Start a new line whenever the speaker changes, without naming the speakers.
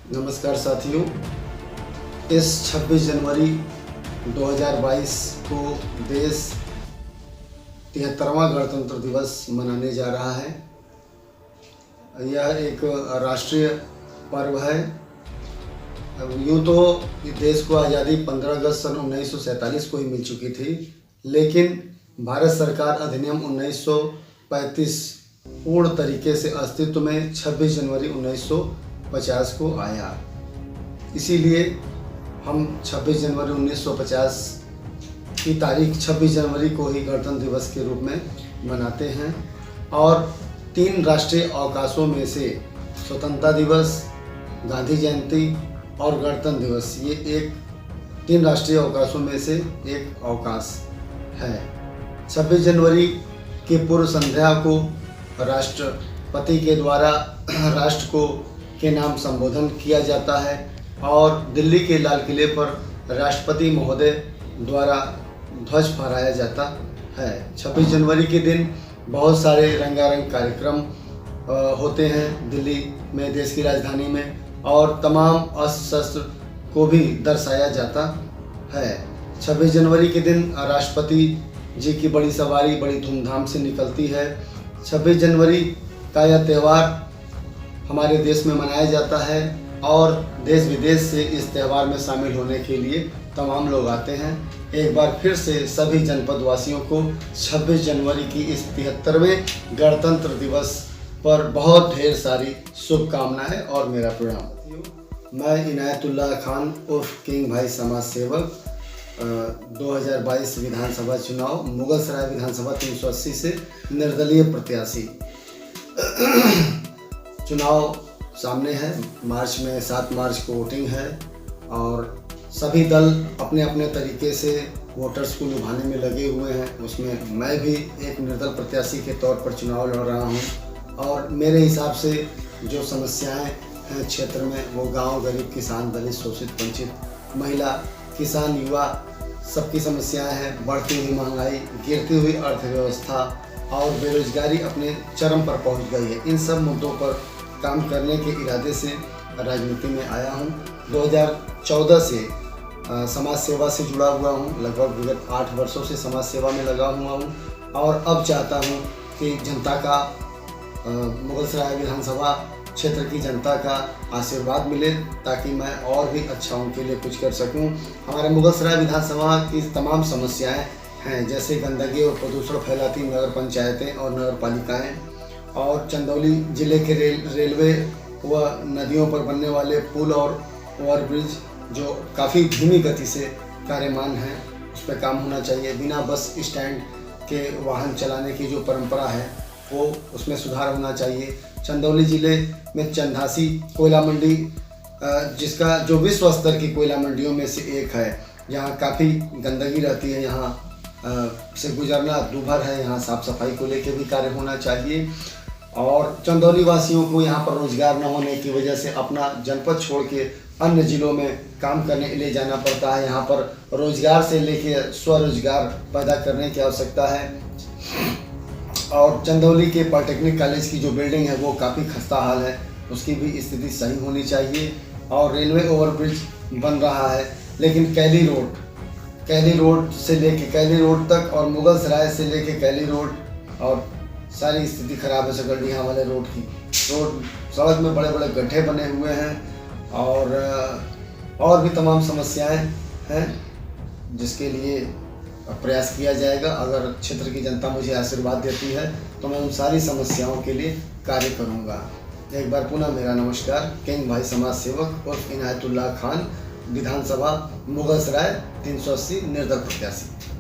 नमस्कार साथियों, इस 26 जनवरी 2022 को देश 73वां गणतंत्र दिवस मनाने जा रहा है। यह एक राष्ट्रीय पर्व है। यूँ तो देश को आज़ादी 15 अगस्त सन 1947 को ही मिल चुकी थी, लेकिन भारत सरकार अधिनियम 1935 पूर्ण तरीके से अस्तित्व में 26 जनवरी 1950 को आया। इसीलिए हम 26 जनवरी 1950 की तारीख 26 जनवरी को ही गणतंत्र दिवस के रूप में मनाते हैं। और 3 राष्ट्रीय अवकाशों में से स्वतंत्रता दिवस, गांधी जयंती और गणतंत्र दिवस, ये 3 राष्ट्रीय अवकाशों में से एक अवकाश है। 26 जनवरी की पूर्व संध्या को राष्ट्रपति के द्वारा राष्ट्र को के नाम संबोधन किया जाता है और दिल्ली के लाल किले पर राष्ट्रपति महोदय द्वारा ध्वज फहराया जाता है। 26 जनवरी के दिन बहुत सारे रंगारंग कार्यक्रम होते हैं दिल्ली में, देश की राजधानी में, और तमाम अस्त्र शस्त्र को भी दर्शाया जाता है। 26 जनवरी के दिन राष्ट्रपति जी की बड़ी सवारी बड़ी धूमधाम से निकलती है। 26 जनवरी का यह त्यौहार हमारे देश में मनाया जाता है और देश विदेश से इस त्यौहार में शामिल होने के लिए तमाम लोग आते हैं। एक बार फिर से सभी जनपद वासियों को 26 जनवरी की इस 73वें गणतंत्र दिवस पर बहुत ढेर सारी शुभकामनाएं और मेरा प्रणाम। मैं इनायतुल्लाह खान उर्फ किंग भाई समाज सेवक 2022 विधानसभा चुनाव मुगलसराय विधानसभा 380 से निर्दलीय प्रत्याशी। चुनाव सामने है। मार्च में 7 मार्च को वोटिंग है और सभी दल अपने अपने तरीके से वोटर्स को लुभाने में लगे हुए हैं। उसमें मैं भी एक निर्दल प्रत्याशी के तौर पर चुनाव लड़ रहा हूं और मेरे हिसाब से जो समस्याएं हैं क्षेत्र में, वो गांव, गरीब, किसान, दलित, शोषित, वंचित, महिला, किसान, युवा, सबकी समस्याएं हैं। बढ़ती हुई महंगाई, गिरती हुई अर्थव्यवस्था और बेरोजगारी अपने चरम पर पहुंच गई है। इन सब मुद्दों पर काम करने के इरादे से राजनीति में आया हूं। 2014 से समाज सेवा से जुड़ा हुआ हूं। लगभग विगत 8 वर्षों से समाज सेवा में लगा हुआ हूं और अब चाहता हूं कि जनता का, मुगलसराय विधानसभा क्षेत्र की जनता का आशीर्वाद मिले ताकि मैं और भी अच्छा उनके लिए कुछ कर सकूं। हमारे मुगलसराय विधानसभा की तमाम समस्याएं हैं, जैसे गंदगी और प्रदूषण फैलाती नगर पंचायतें और नगर पालिकाएँ, और चंदौली जिले के रेलवे व नदियों पर बनने वाले पुल और ओवरब्रिज जो काफ़ी धीमी गति से कार्यमान हैं, उस पर काम होना चाहिए। बिना बस स्टैंड के वाहन चलाने की जो परंपरा है, वो उसमें सुधार होना चाहिए। चंदौली ज़िले में चंदासी कोयला मंडी, जिसका जो विश्व स्तर की कोयला मंडियों में से एक है, यहाँ काफ़ी गंदगी रहती है, यहाँ से गुजरना दूभर है। यहाँ साफ़ सफाई को लेकर भी कार्य होना चाहिए। और चंदौली वासियों को यहाँ पर रोजगार न होने की वजह से अपना जनपद छोड़ के अन्य ज़िलों में काम करने के लिए जाना पड़ता है। यहाँ पर रोजगार से लेके स्वरोजगार पैदा करने की आवश्यकता है। और चंदौली के पॉलिटेक्निक कॉलेज की जो बिल्डिंग है वो काफ़ी खस्ता हाल है, उसकी भी स्थिति सही होनी चाहिए। और रेलवे ओवरब्रिज बन रहा है, लेकिन कैली रोड से लेके कैली रोड तक और मुगलसराय से लेके कैली रोड और सारी स्थिति खराब है। सकलडीहा वाले रोड की सड़क में बड़े बड़े गड्ढे बने हुए हैं और भी तमाम समस्याएं हैं, जिसके लिए प्रयास किया जाएगा। अगर क्षेत्र की जनता मुझे आशीर्वाद देती है तो मैं उन सारी समस्याओं के लिए कार्य करूंगा। एक बार पुनः मेरा नमस्कार। किंग भाई समाज सेवक और इनायतुल्लाह खान, विधानसभा मुगलसराय 380 निर्दल प्रत्याशी।